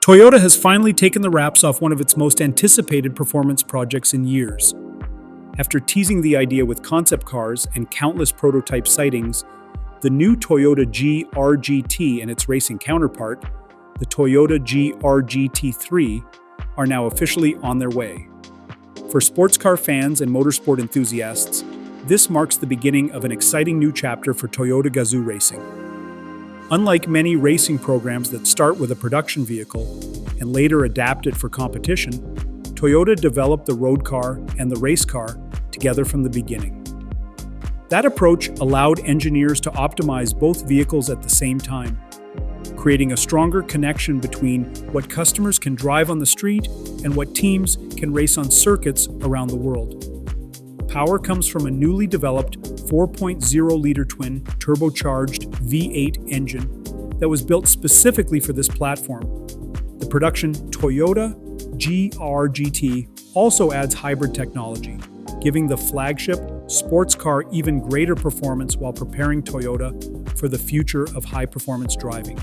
Toyota has finally taken the wraps off one of its most anticipated performance projects in years. After teasing the idea with concept cars and countless prototype sightings, the new Toyota GR-GT and its racing counterpart, the Toyota GR-GT3, are now officially on their way. For sports car fans and motorsport enthusiasts, this marks the beginning of an exciting new chapter for Toyota Gazoo Racing. Unlike many racing programs that start with a production vehicle and later adapt it for competition, Toyota developed the road car and the race car together from the beginning. That approach allowed engineers to optimize both vehicles at the same time, creating a stronger connection between what customers can drive on the street and what teams can race on circuits around the world. Power comes from a newly developed 4.0-liter twin turbocharged V8 engine that was built specifically for this platform. The production Toyota GR-GT also adds hybrid technology, giving the flagship sports car even greater performance while preparing Toyota for the future of high-performance driving.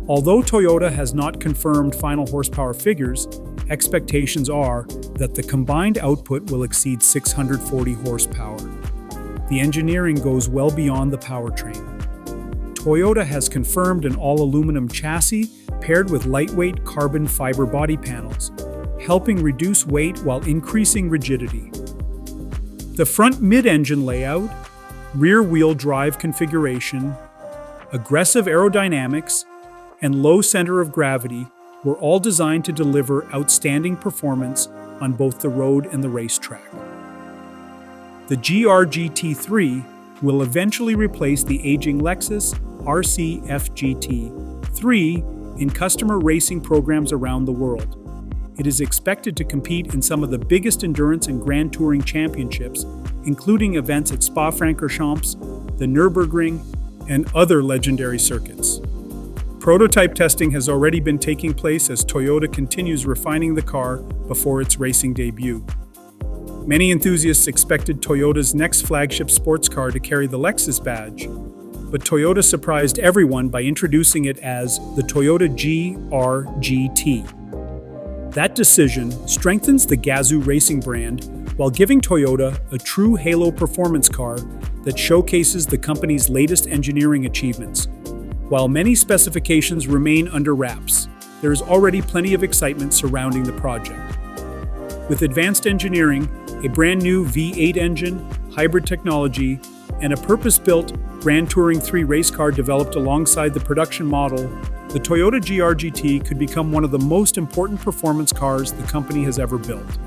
Although Toyota has not confirmed final horsepower figures, expectations are that the combined output will exceed 640 horsepower. The engineering goes well beyond the powertrain. Toyota has confirmed an all-aluminum chassis paired with lightweight carbon fiber body panels, helping reduce weight while increasing rigidity. The front mid-engine layout, rear-wheel drive configuration, aggressive aerodynamics, and low center of gravity were all designed to deliver outstanding performance on both the road and the racetrack. The GR-GT3 will eventually replace the aging Lexus RC F GT3 in customer racing programs around the world. It is expected to compete in some of the biggest endurance and Grand Touring championships, including events at Spa-Francorchamps, the Nürburgring, and other legendary circuits. Prototype testing has already been taking place as Toyota continues refining the car before its racing debut. Many enthusiasts expected Toyota's next flagship sports car to carry the Lexus badge, but Toyota surprised everyone by introducing it as the Toyota GR-GT. That decision strengthens the Gazoo racing brand while giving Toyota a true halo performance car that showcases the company's latest engineering achievements. While many specifications remain under wraps, there is already plenty of excitement surrounding the project. With advanced engineering, a brand new V8 engine, hybrid technology, and a purpose-built Grand Touring 3 race car developed alongside the production model, the Toyota GR-GT could become one of the most important performance cars the company has ever built.